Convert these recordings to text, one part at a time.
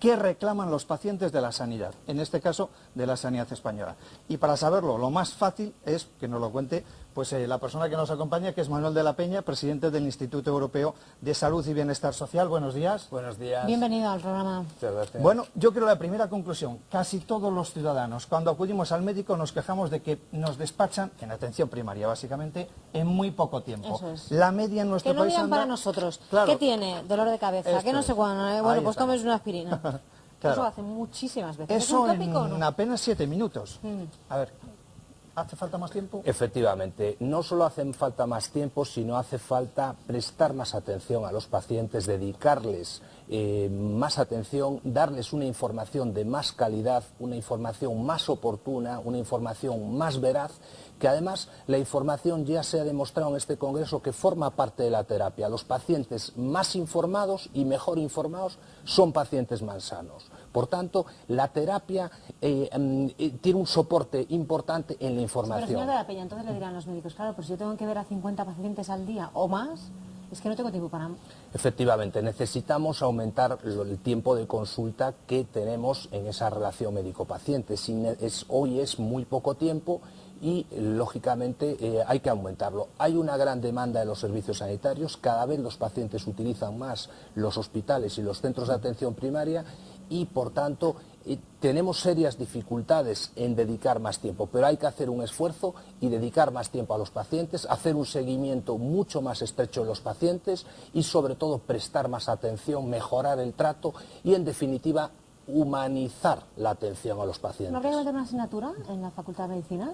¿qué reclaman los pacientes de la sanidad? En este caso, de la sanidad española. Y para saberlo, lo más fácil es que nos lo cuente pues la persona que nos acompaña, que es Manuel de la Peña, presidente del Instituto Europeo de Salud y Bienestar Social. Buenos días. Buenos días. Bienvenido al programa. Muchas gracias. Bueno, yo creo la primera conclusión. Casi todos los ciudadanos, cuando acudimos al médico, nos quejamos de que nos despachan, en atención primaria básicamente, en muy poco tiempo. Eso es. La media en nuestro Que no país digan anda... para nosotros. Claro. ¿Qué tiene? Dolor de cabeza. Esto ¿Qué no es. sé cuándo? Bueno, Ahí pues estamos. tomes una aspirina. Claro. Eso hace muchísimas veces. ¿Es Eso un tópico o en no? apenas 7 minutos. A ver, ¿hace falta más tiempo? Efectivamente, no solo hace falta más tiempo, sino hace falta prestar más atención a los pacientes, dedicarles más atención, darles una información de más calidad, una información más oportuna, una información más veraz, que además la información ya se ha demostrado en este congreso que forma parte de la terapia. Los pacientes más informados y mejor informados son pacientes más sanos. Por tanto, la terapia tiene un soporte importante en la Pero información. señor de la Peña, entonces le dirán los médicos, claro, pues si yo tengo que ver a 50 pacientes al día o más, es que no tengo tiempo para... Efectivamente, necesitamos aumentar el tiempo de consulta que tenemos en esa relación médico-paciente. Hoy es muy poco tiempo y, lógicamente, hay que aumentarlo. Hay una gran demanda de los servicios sanitarios, cada vez los pacientes utilizan más los hospitales y los centros de atención primaria y, por tanto, tenemos serias dificultades en dedicar más tiempo, pero hay que hacer un esfuerzo y dedicar más tiempo a los pacientes, hacer un seguimiento mucho más estrecho de los pacientes y, sobre todo, prestar más atención, mejorar el trato y, en definitiva, humanizar la atención a los pacientes. ¿No habría que meter una asignatura en la Facultad de Medicina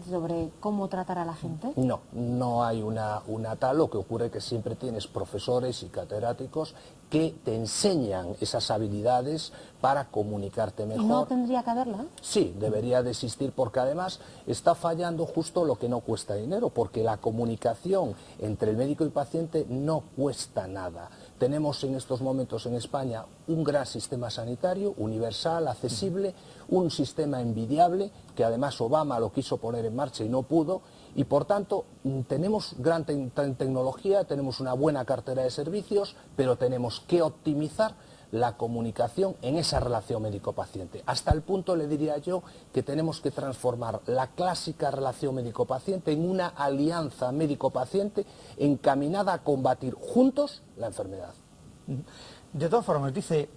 sobre cómo tratar a la gente? No, no hay una tal. Lo que ocurre es que siempre tienes profesores y catedráticos que te enseñan esas habilidades para comunicarte mejor. ¿Y no tendría que haberla? Sí, debería de existir porque además está fallando justo lo que no cuesta dinero, porque la comunicación entre el médico y el paciente no cuesta nada. Tenemos en estos momentos en España un gran sistema sanitario, universal, accesible, un sistema envidiable, que además Obama lo quiso poner en marcha y no pudo, y por tanto tenemos gran tecnología, tenemos una buena cartera de servicios, pero tenemos que optimizar la comunicación en esa relación médico-paciente. Hasta el punto, le diría yo, que tenemos que transformar la clásica relación médico-paciente en una alianza médico-paciente encaminada a combatir juntos la enfermedad. De todas formas, dice,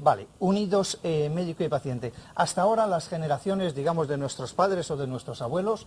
vale, unidos médico y paciente. Hasta ahora las generaciones, digamos, de nuestros padres o de nuestros abuelos,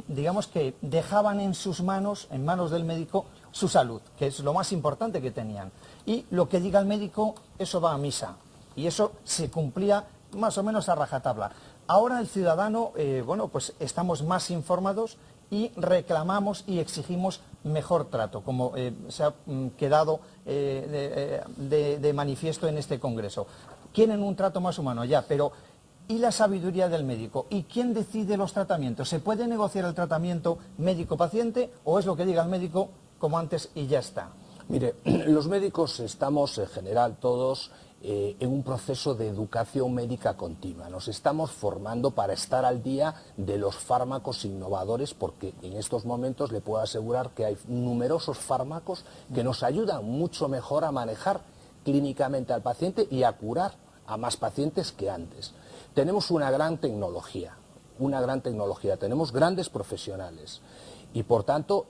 digamos que dejaban en sus manos, en manos del médico, su salud, que es lo más importante que tenían. Y lo que diga el médico, eso va a misa. Y eso se cumplía más o menos a rajatabla. Ahora el ciudadano, bueno, pues estamos más informados y reclamamos y exigimos mejor trato, como se ha quedado de manifiesto en este congreso. Quieren un trato más humano, ya, pero ¿y la sabiduría del médico? ¿Y quién decide los tratamientos? ¿Se puede negociar el tratamiento médico-paciente o es lo que diga el médico como antes y ya está? Mire, los médicos estamos en general todos en un proceso de educación médica continua. Nos estamos formando para estar al día de los fármacos innovadores, porque en estos momentos le puedo asegurar que hay numerosos fármacos que nos ayudan mucho mejor a manejar clínicamente al paciente y a curar a más pacientes que antes. Tenemos una gran tecnología, tenemos grandes profesionales y, por tanto,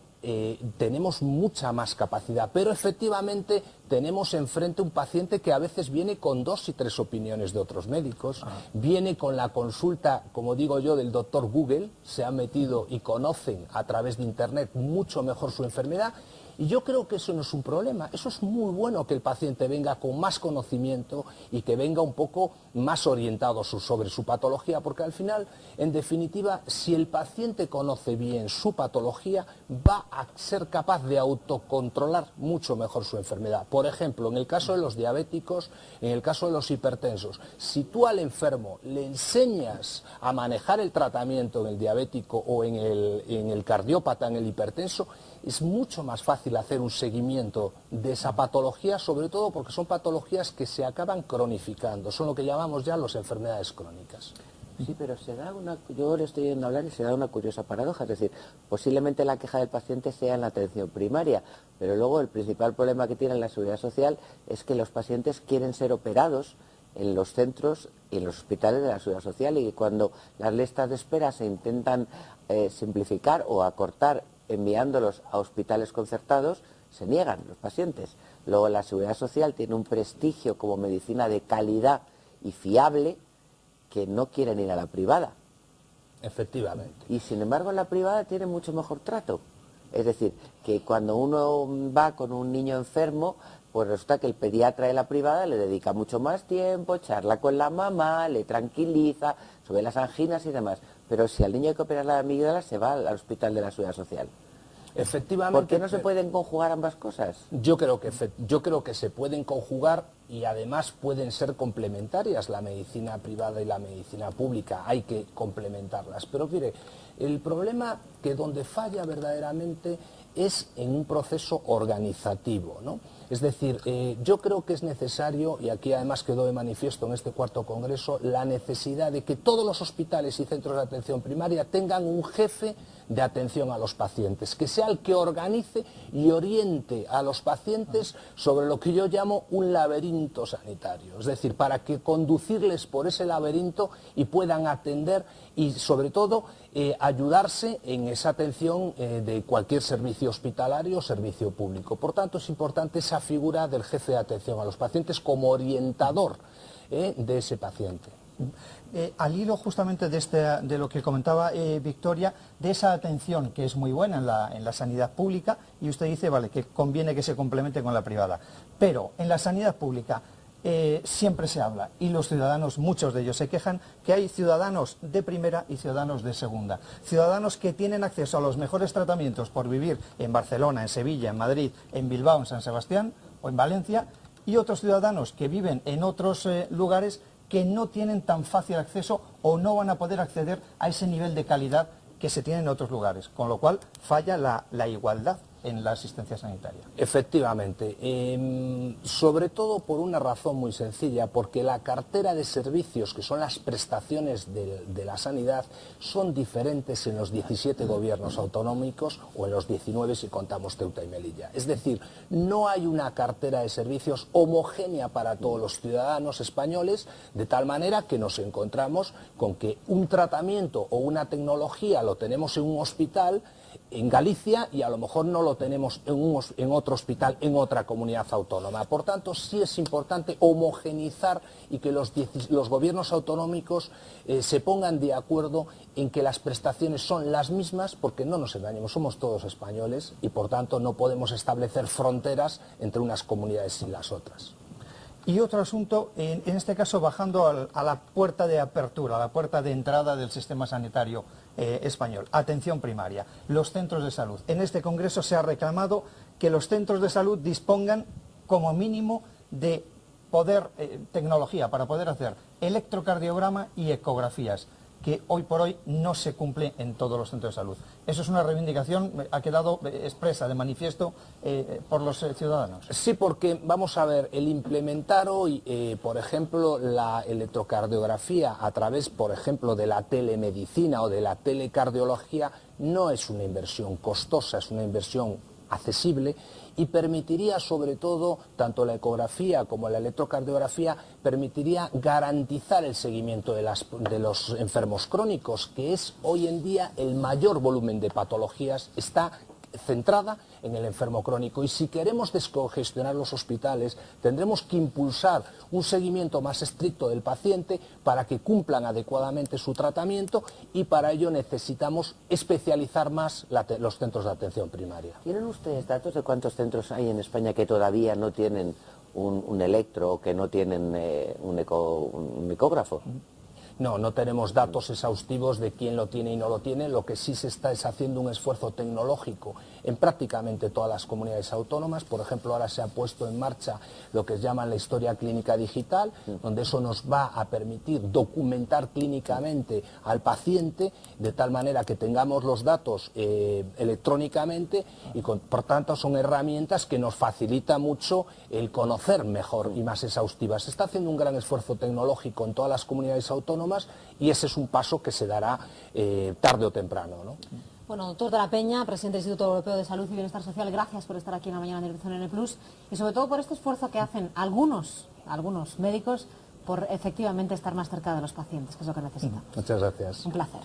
tenemos mucha más capacidad, pero efectivamente tenemos enfrente un paciente que a veces viene con 2 y 3 opiniones de otros médicos, viene con la consulta, como digo yo, del doctor Google, se han metido y conocen a través de Internet mucho mejor su enfermedad. Y yo creo que eso no es un problema, eso es muy bueno que el paciente venga con más conocimiento y que venga un poco más orientado sobre su patología, porque al final, en definitiva, si el paciente conoce bien su patología, va a ser capaz de autocontrolar mucho mejor su enfermedad. Por ejemplo, en el caso de los diabéticos, en el caso de los hipertensos, si tú al enfermo le enseñas a manejar el tratamiento en el diabético o en el cardiópata, en el hipertenso, es mucho más fácil hacer un seguimiento de esa patología, sobre todo porque son patologías que se acaban cronificando, son lo que llamamos ya las enfermedades crónicas. Sí, pero yo le estoy oyendo hablar y se da una curiosa paradoja, es decir, posiblemente la queja del paciente sea en la atención primaria, pero luego el principal problema que tiene la Seguridad Social es que los pacientes quieren ser operados en los centros y en los hospitales de la Seguridad Social, y cuando las listas de espera se intentan simplificar o acortar enviándolos a hospitales concertados, se niegan los pacientes. Luego la Seguridad Social tiene un prestigio como medicina de calidad y fiable que no quieren ir a la privada. Efectivamente. Y sin embargo la privada tiene mucho mejor trato. Es decir, que cuando uno va con un niño enfermo, pues resulta que el pediatra de la privada le dedica mucho más tiempo, charla con la mamá, le tranquiliza sobre las anginas y demás. Pero si al niño hay que operar la amígdala, se va al hospital de la Seguridad Social. Efectivamente. ¿Por qué no se pueden conjugar ambas cosas? Yo creo que se pueden conjugar y además pueden ser complementarias la medicina privada y la medicina pública. Hay que complementarlas. Pero mire, el problema que donde falla verdaderamente es en un proceso organizativo, ¿no? Es decir, yo creo que es necesario, y aquí además quedó de manifiesto en este cuarto congreso, la necesidad de que todos los hospitales y centros de atención primaria tengan un jefe de atención a los pacientes, que sea el que organice y oriente a los pacientes sobre lo que yo llamo un laberinto sanitario, es decir, para que conducirles por ese laberinto y puedan atender y sobre todo ayudarse en esa atención de cualquier servicio hospitalario o servicio público. Por tanto, es importante esa figura del jefe de atención a los pacientes como orientador de ese paciente. Al hilo justamente de lo que comentaba Victoria, de esa atención que es muy buena en la sanidad pública, y usted dice, vale, que conviene que se complemente con la privada, pero en la sanidad pública siempre se habla, y los ciudadanos, muchos de ellos se quejan, que hay ciudadanos de primera y ciudadanos de segunda. Ciudadanos que tienen acceso a los mejores tratamientos por vivir en Barcelona, en Sevilla, en Madrid, en Bilbao, en San Sebastián o en Valencia, y otros ciudadanos que viven en otros lugares que no tienen tan fácil acceso o no van a poder acceder a ese nivel de calidad que se tiene en otros lugares, con lo cual falla la igualdad en la asistencia sanitaria. Efectivamente, sobre todo por una razón muy sencilla, porque la cartera de servicios, que son las prestaciones de la sanidad, son diferentes en los 17 gobiernos autonómicos o en los 19 si contamos Ceuta y Melilla. Es decir, no hay una cartera de servicios homogénea para todos los ciudadanos españoles, de tal manera que nos encontramos con que un tratamiento o una tecnología lo tenemos en un hospital en Galicia y a lo mejor no lo tenemos en otro hospital en otra comunidad autónoma. Por tanto, sí es importante homogeneizar y que los gobiernos autonómicos se pongan de acuerdo en que las prestaciones son las mismas, porque no nos engañemos, somos todos españoles y por tanto no podemos establecer fronteras entre unas comunidades y las otras. Y otro asunto, en este caso bajando a la puerta de apertura, a la puerta de entrada del sistema sanitario español, atención primaria, los centros de salud. En este congreso se ha reclamado que los centros de salud dispongan como mínimo de tecnología para poder hacer electrocardiograma y ecografías, que hoy por hoy no se cumple en todos los centros de salud. Eso es una reivindicación, ha quedado expresa, de manifiesto por los ciudadanos. Sí, porque, vamos a ver, el implementar hoy, por ejemplo, la electrocardiografía a través, por ejemplo, de la telemedicina o de la telecardiología, no es una inversión costosa, es una inversión accesible y permitiría sobre todo, tanto la ecografía como la electrocardiografía, permitiría garantizar el seguimiento de los enfermos crónicos, que es hoy en día el mayor volumen de patologías, está centrada en el enfermo crónico, y si queremos descongestionar los hospitales tendremos que impulsar un seguimiento más estricto del paciente para que cumplan adecuadamente su tratamiento, y para ello necesitamos especializar más los centros de atención primaria. ¿Tienen ustedes datos de cuántos centros hay en España que todavía no tienen un electro o que no tienen un ecógrafo? No, no tenemos datos exhaustivos de quién lo tiene y no lo tiene. Lo que sí se está es haciendo un esfuerzo tecnológico en prácticamente todas las comunidades autónomas. Por ejemplo, ahora se ha puesto en marcha lo que llaman la historia clínica digital, donde eso nos va a permitir documentar clínicamente al paciente de tal manera que tengamos los datos electrónicamente y por tanto son herramientas que nos facilita mucho el conocer mejor y más exhaustivas. Se está haciendo un gran esfuerzo tecnológico en todas las comunidades autónomas autónomas, y ese es un paso que se dará tarde o temprano, ¿no? Bueno, doctor de la Peña, presidente del Instituto Europeo de Salud y Bienestar Social, gracias por estar aquí en la mañana de Nutrición N+, y sobre todo por este esfuerzo que hacen algunos médicos por efectivamente estar más cerca de los pacientes, que es lo que necesitan. Muchas gracias. Un placer.